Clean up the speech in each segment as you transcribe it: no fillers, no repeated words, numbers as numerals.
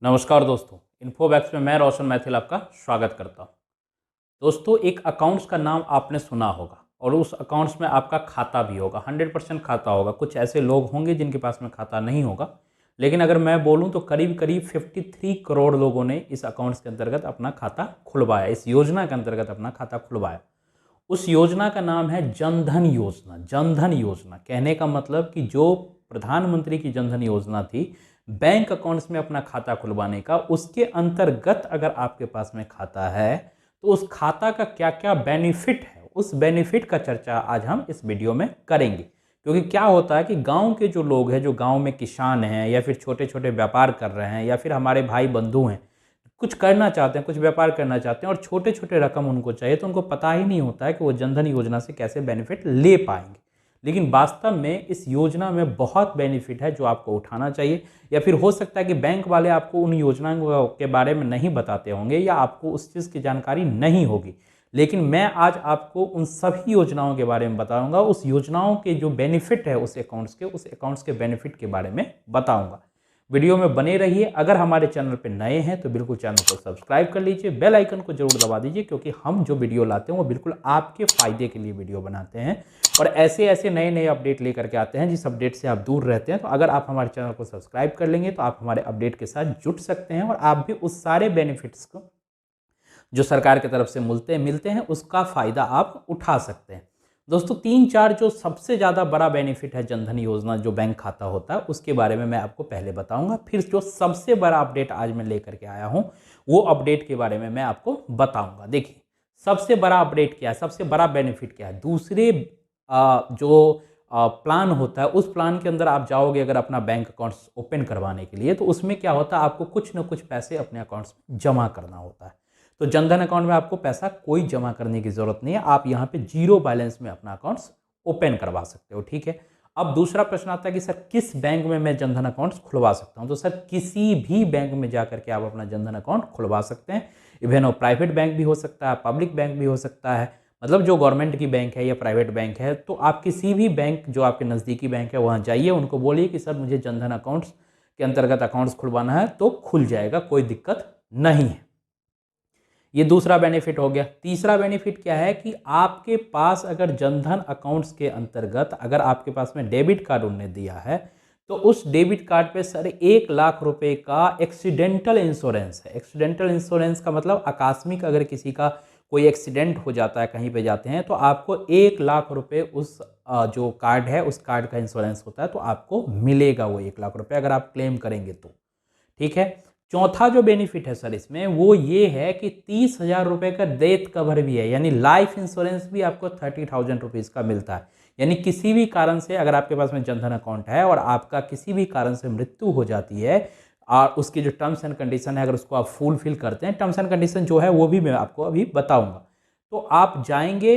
नमस्कार दोस्तों, इन्फोबैक्स में मैं रोशन मैथिल आपका स्वागत करता हूं। दोस्तों, एक अकाउंट्स का नाम आपने सुना होगा और उस अकाउंट्स में आपका खाता भी होगा, 100% खाता होगा। कुछ ऐसे लोग होंगे जिनके पास में खाता नहीं होगा, लेकिन अगर मैं बोलूं तो करीब करीब 53 करोड़ लोगों ने इस अकाउंट्स के अंतर्गत अपना खाता खुलवाया, इस योजना के अंतर्गत अपना खाता खुलवाया। उस योजना का नाम है जनधन योजना। जनधन योजना कहने का मतलब कि जो प्रधानमंत्री की जनधन योजना थी, बैंक अकाउंट्स में अपना खाता खुलवाने का, उसके अंतर्गत अगर आपके पास में खाता है तो उस खाता का क्या क्या बेनिफिट है, उस बेनिफिट का चर्चा आज हम इस वीडियो में करेंगे। क्योंकि क्या होता है कि गांव के जो लोग हैं, जो गांव में किसान हैं या फिर छोटे छोटे व्यापार कर रहे हैं या फिर हमारे भाई बंधु हैं, कुछ करना चाहते हैं, कुछ व्यापार करना चाहते हैं और छोटे छोटे रकम उनको चाहिए, तो उनको पता ही नहीं होता है कि वो जनधन योजना से कैसे बेनिफिट ले पाएंगे। लेकिन वास्तव में इस योजना में बहुत बेनिफिट है जो आपको उठाना चाहिए, या फिर हो सकता है कि बैंक वाले आपको उन योजनाओं के बारे में नहीं बताते होंगे या आपको उस चीज़ की जानकारी नहीं होगी। लेकिन मैं आज आपको उन सभी योजनाओं के बारे में बताऊंगा, उस योजनाओं के जो बेनिफिट है उस अकाउंट्स के बेनिफिट के बारे में बताऊंगा। वीडियो में बने रहिए। अगर हमारे चैनल पर नए हैं तो बिल्कुल चैनल को सब्सक्राइब कर लीजिए, बेल आइकन को जरूर दबा दीजिए, क्योंकि हम जो वीडियो लाते हैं वो बिल्कुल आपके फायदे के लिए वीडियो बनाते हैं और ऐसे ऐसे नए नए अपडेट लेकर के आते हैं जिस अपडेट से आप दूर रहते हैं। तो अगर आप हमारे चैनल को सब्सक्राइब कर लेंगे तो आप हमारे अपडेट के साथ जुड़ सकते हैं और आप भी उस सारे बेनिफिट्स को जो सरकार की तरफ से मिलते हैं उसका फ़ायदा आप उठा सकते हैं। दोस्तों, 3-4 जो सबसे ज़्यादा बड़ा बेनिफिट है जनधन योजना, जो बैंक खाता होता है, उसके बारे में मैं आपको पहले बताऊंगा। फिर जो सबसे बड़ा अपडेट आज मैं लेकर के आया हूं वो अपडेट के बारे में मैं आपको बताऊंगा। देखिए, सबसे बड़ा अपडेट क्या है, सबसे बड़ा बेनिफिट क्या है। दूसरे जो प्लान होता है, उस प्लान के अंदर आप जाओगे अगर अपना बैंक अकाउंट्स ओपन करवाने के लिए, तो उसमें क्या होता है, आपको कुछ ना कुछ पैसे अपने अकाउंट्स में जमा करना होता है। तो जनधन अकाउंट में आपको पैसा कोई जमा करने की जरूरत नहीं है, आप यहाँ पे जीरो बैलेंस में अपना अकाउंट्स ओपन करवा सकते हो। ठीक है। अब दूसरा प्रश्न आता है कि सर किस बैंक में मैं जनधन अकाउंट्स खुलवा सकता हूँ। तो सर किसी भी बैंक में जाकर के आप अपना जनधन अकाउंट खुलवा सकते हैं। इवन वो प्राइवेट बैंक भी हो सकता है, पब्लिक बैंक भी हो सकता है, मतलब जो गवर्नमेंट की बैंक है या प्राइवेट बैंक है। तो आप किसी भी बैंक, जो आपके नज़दीकी बैंक है, वहाँ जाइए, उनको बोलिए कि सर मुझे जनधन अकाउंट्स के अंतर्गत अकाउंट्स खुलवाना है, तो खुल जाएगा, कोई दिक्कत नहीं है। ये दूसरा बेनिफिट हो गया। तीसरा बेनिफिट क्या है कि आपके पास अगर जनधन अकाउंट्स के अंतर्गत अगर आपके पास में डेबिट कार्ड उन्होंने दिया है, तो उस डेबिट कार्ड पे सर 1 लाख रुपए का एक्सीडेंटल इंश्योरेंस है। एक्सीडेंटल इंश्योरेंस का मतलब आकस्मिक अगर किसी का कोई एक्सीडेंट हो जाता है, कहीं पे जाते हैं, तो आपको 1 लाख रुपए उस जो कार्ड है उस कार्ड का इंश्योरेंस होता है, तो आपको मिलेगा वो 1 लाख रुपए अगर आप क्लेम करेंगे तो। ठीक है। चौथा जो बेनिफिट है सर इसमें वो ये है कि 30,000 रुपये का डेथ कवर भी है, यानी लाइफ इंश्योरेंस भी आपको 30,000 रुपीज़ का मिलता है। यानी किसी भी कारण से अगर आपके पास में जनधन अकाउंट है और आपका किसी भी कारण से मृत्यु हो जाती है और उसकी जो टर्म्स एंड कंडीशन है, अगर उसको आप फुलफिल करते हैं, टर्म्स एंड कंडीशन जो है वो भी मैं आपको अभी बताऊंगा, तो आप जाएंगे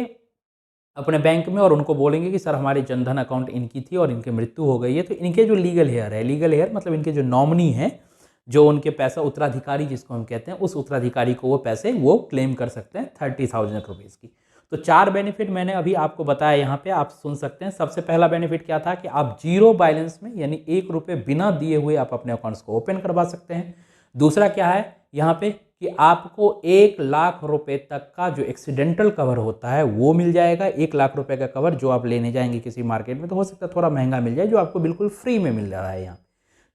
अपने बैंक में और उनको बोलेंगे कि सर हमारे जनधन अकाउंट इनकी थी और इनकी मृत्यु हो गई है, तो इनके जो लीगल हेयर है, लीगल हेयर मतलब इनके जो नॉमिनी है, जो उनके पैसा उत्तराधिकारी जिसको हम कहते हैं, उस उत्तराधिकारी को वो पैसे वो क्लेम कर सकते हैं 30,000 रुपीज़ की। तो 4 बेनिफिट मैंने अभी आपको बताया, यहाँ पे आप सुन सकते हैं। सबसे पहला बेनिफिट क्या था कि आप जीरो बैलेंस में, यानी 1 रुपये बिना दिए हुए आप अपने अकाउंट्स को ओपन करवा सकते हैं। दूसरा क्या है यहाँ पे कि आपको 1 लाख रुपए तक का जो एक्सीडेंटल कवर होता है वो मिल जाएगा। 1 लाख रुपए का कवर जो आप लेने जाएंगे किसी मार्केट में, तो हो सकता है थोड़ा महंगा मिल जाए, जो आपको बिल्कुल फ्री में मिल रहा है यहाँ।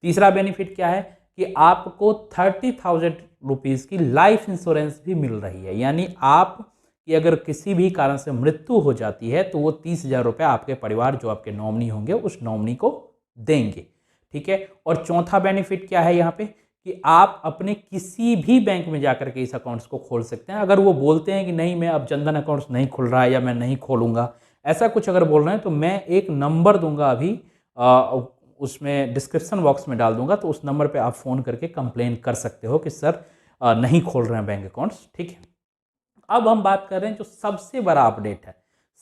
तीसरा बेनिफिट क्या है कि आपको 30,000 रुपीज़ की लाइफ इंश्योरेंस भी मिल रही है, यानी आप कि अगर किसी भी कारण से मृत्यु हो जाती है तो वो 30,000 रुपये आपके परिवार, जो आपके नॉमिनी होंगे, उस नॉमिनी को देंगे। ठीक है। और चौथा बेनिफिट क्या है यहाँ पे कि आप अपने किसी भी बैंक में जाकर के इस अकाउंट्स को खोल सकते हैं। अगर वो बोलते हैं कि नहीं मैं अब जनधन अकाउंट्स नहीं खुल रहा है या मैं नहीं खोलूँगा, ऐसा कुछ अगर बोल रहे हैं, तो मैं एक नंबर दूंगा अभी, उसमें डिस्क्रिप्शन बॉक्स में डाल दूंगा, तो उस नंबर पे आप फ़ोन करके कंप्लेन कर सकते हो कि सर नहीं खोल रहे हैं बैंक अकाउंट्स। ठीक है। अब हम बात कर रहे हैं जो सबसे बड़ा अपडेट है।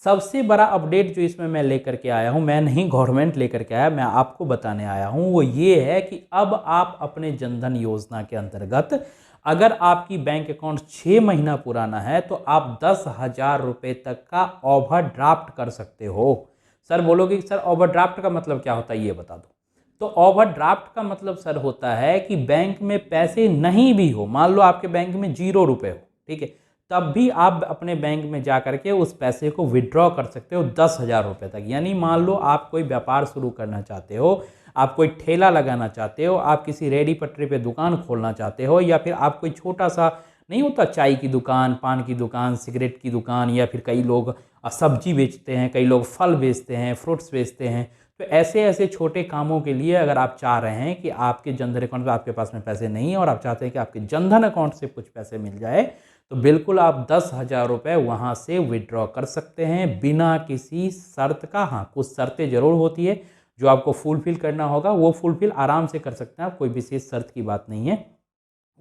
सबसे बड़ा अपडेट जो इसमें मैं लेकर के आया हूं, मैं नहीं, गवर्नमेंट लेकर के आया, मैं आपको बताने आया हूं, वो ये है कि अब आप अपने जनधन योजना के अंतर्गत अगर आपकी बैंक अकाउंट 6 महीना पुराना है तो आप 10,000 रुपये तक का ओवरड्राफ्ट कर सकते हो। सर बोलोगे कि सर ओवरड्राफ्ट का मतलब क्या होता है, ये बता दो। तो ओवरड्राफ्ट का मतलब सर होता है कि बैंक में पैसे नहीं भी हो, मान लो आपके बैंक में 0 रुपये हो, ठीक है, तब भी आप अपने बैंक में जा करके उस पैसे को विड्रॉ कर सकते हो 10,000 रुपये तक। यानी मान लो आप कोई व्यापार शुरू करना चाहते हो, आप कोई ठेला लगाना चाहते हो, आप किसी रेडी पटरी पे दुकान खोलना चाहते हो, या फिर आप कोई छोटा सा, नहीं होता, चाय की दुकान, पान की दुकान, सिगरेट की दुकान, या फिर कई लोग सब्जी बेचते हैं, कई लोग फल बेचते हैं, फ्रूट्स बेचते हैं। तो ऐसे ऐसे छोटे कामों के लिए अगर आप चाह रहे हैं कि आपके जनधन अकाउंट में, आपके पास में पैसे नहीं है और आप चाहते हैं कि आपके जनधन अकाउंट से कुछ पैसे मिल जाए, तो बिल्कुल आप 10,000 रुपये वहाँ से विड्रॉ कर सकते हैं बिना किसी शर्त का। हाँ, कुछ शर्तें ज़रूर होती है जो आपको फुलफिल करना होगा, वो फुलफिल आराम से कर सकते हैं आप, कोई विशेष शर्त की बात नहीं है,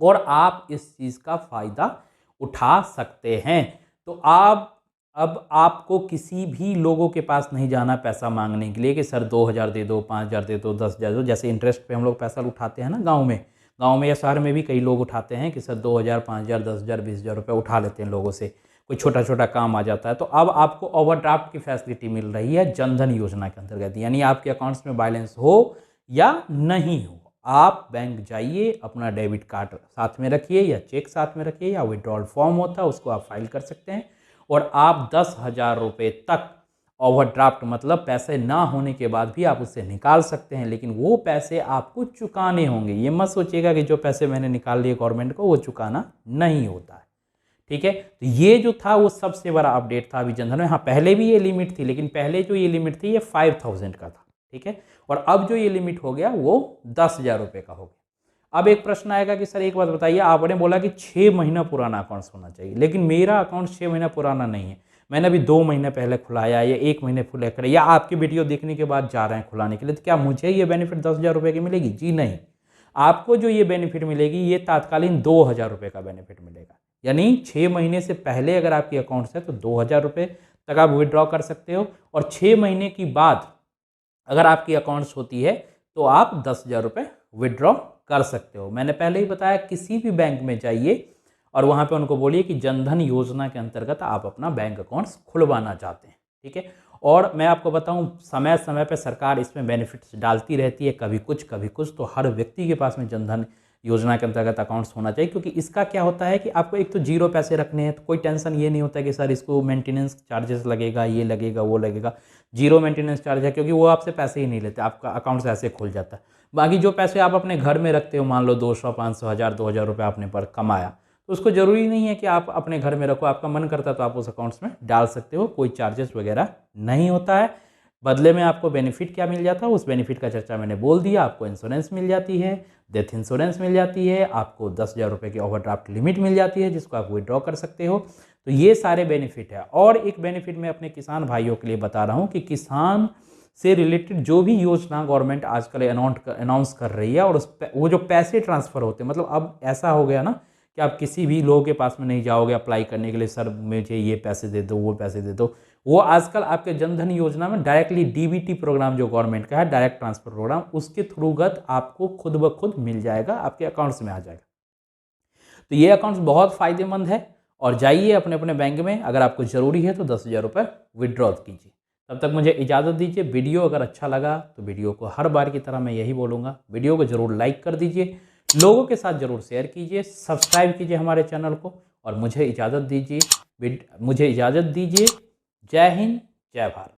और आप इस चीज़ का फ़ायदा उठा सकते हैं। तो आप, अब आपको किसी भी लोगों के पास नहीं जाना पैसा मांगने के लिए कि सर 2,000 दे दो, 5,000 दे दो, 10,000 दो। जैसे इंटरेस्ट पे हम लोग पैसा उठाते हैं ना, गांव में या शहर में भी कई लोग उठाते हैं कि सर 2,000, 5,000, 10,000, 20,000 रुपये उठा लेते हैं लोगों से, कोई छोटा छोटा काम आ जाता है। तो अब आपको ओवरड्राफ्ट की फैसिलिटी मिल रही है जनधन योजना के अंतर्गत। यानी आपके अकाउंट्स में बैलेंस हो या नहीं हो, आप बैंक जाइए, अपना डेबिट कार्ड साथ में रखिए या चेक साथ में रखिए, या विड्रॉल फॉर्म होता है उसको आप फाइल कर सकते हैं, और आप 10,000 रुपये तक ओवरड्राफ्ट, मतलब पैसे ना होने के बाद भी आप उससे निकाल सकते हैं। लेकिन वो पैसे आपको चुकाने होंगे। ये मत सोचिएगा कि जो पैसे मैंने निकाल लिए गवर्नमेंट को वो चुकाना नहीं होता है, ठीक है। तो ये जो था वो सबसे बड़ा अपडेट था अभी जनधन में। हाँ, पहले भी ये लिमिट थी, लेकिन पहले जो ये लिमिट थी ये 5,000 का था, ठीक है, और अब जो ये लिमिट हो गया वो 10,000 रुपये का हो गया। अब एक प्रश्न आएगा कि सर एक बात बताइए, आपने बोला कि 6 महीना पुराना अकाउंट्स होना चाहिए, लेकिन मेरा अकाउंट 6 महीना पुराना नहीं है, मैंने अभी 2 महीने पहले खुलाया या 1 महीने खुले कर, या आपकी वीडियो देखने के बाद जा रहे हैं खुलाने के लिए, तो क्या मुझे ये बेनिफिट 10,000 रुपये की मिलेगी? जी नहीं, आपको जो ये बेनिफिट मिलेगी ये तात्कालीन 2,000 रुपये का बेनिफिट मिलेगा। यानी 6 महीने से पहले अगर आपकी अकाउंट्स है तो 2,000 रुपये तक आप विड्रॉ कर सकते हो, और 6 महीने की बाद अगर आपकी अकाउंट्स होती है तो आप 10,000 रुपये विड्रॉ कर सकते हो। मैंने पहले ही बताया, किसी भी बैंक में जाइए और वहाँ पे उनको बोलिए कि जनधन योजना के अंतर्गत आप अपना बैंक अकाउंट्स खुलवाना चाहते हैं, ठीक है। और मैं आपको बताऊं, समय समय पे सरकार इसमें बेनिफिट्स डालती रहती है, कभी कुछ, तो हर व्यक्ति के पास में जनधन योजना के अंतर्गत अकाउंट्स होना चाहिए। क्योंकि इसका क्या होता है कि आपको एक तो 0 पैसे रखने हैं, तो कोई टेंशन ये नहीं होता कि सर इसको मेंटेनेंस चार्जेस लगेगा, ये लगेगा, वो लगेगा। 0 मेंटेनेंस चार्ज है, क्योंकि वो आपसे पैसे ही नहीं लेते, आपका अकाउंट से ऐसे खुल जाता है। बाकी जो पैसे आप अपने घर में रखते हो, मान लो 200, 500, 1,000, 2,000 रुपये आपने पर कमाया, तो उसको ज़रूरी नहीं है कि आप अपने घर में रखो, आपका मन करता है तो आप उस अकाउंट्स में डाल सकते हो, कोई चार्जेस वगैरह नहीं होता है। बदले में आपको बेनिफिट क्या मिल जाता है, उस बेनिफिट का चर्चा मैंने बोल दिया। आपको इंश्योरेंस मिल जाती है, डेथ इंश्योरेंस मिल जाती है, आपको 10,000 रुपये की ओवरड्राफ्ट लिमिट मिल जाती है जिसको आप विड्रॉ कर सकते हो। तो ये सारे बेनिफिट है। और एक बेनिफिट मैं अपने किसान भाइयों के लिए बता रहा हूँ कि किसान से रिलेटेड जो भी योजना गवर्नमेंट आजकल अनाउंस कर रही है, और वो जो पैसे ट्रांसफ़र होते हैं, मतलब अब ऐसा हो गया ना कि आप किसी भी लोगों के पास में नहीं जाओगे अप्लाई करने के लिए, सर मुझे ये पैसे दे दो, वो पैसे दे दो। वो आजकल आपके जनधन योजना में डायरेक्टली डीबीटी प्रोग्राम जो गवर्नमेंट का है, डायरेक्ट ट्रांसफर प्रोग्राम, उसके थ्रूगत आपको खुद ब खुद मिल जाएगा, आपके अकाउंट्स में आ जाएगा। तो ये अकाउंट्स बहुत फ़ायदेमंद है, और जाइए अपने अपने बैंक में, अगर आपको ज़रूरी है तो 10,000 रुपये विड्रॉ कीजिए। तब तक मुझे इजाज़त दीजिए। वीडियो अगर अच्छा लगा तो वीडियो को हर बार की तरह मैं यही बोलूँगा, वीडियो को ज़रूर लाइक कर दीजिए, लोगों के साथ ज़रूर शेयर कीजिए, सब्सक्राइब कीजिए हमारे चैनल को, और मुझे इजाज़त दीजिए। जय हिंद, जय भारत।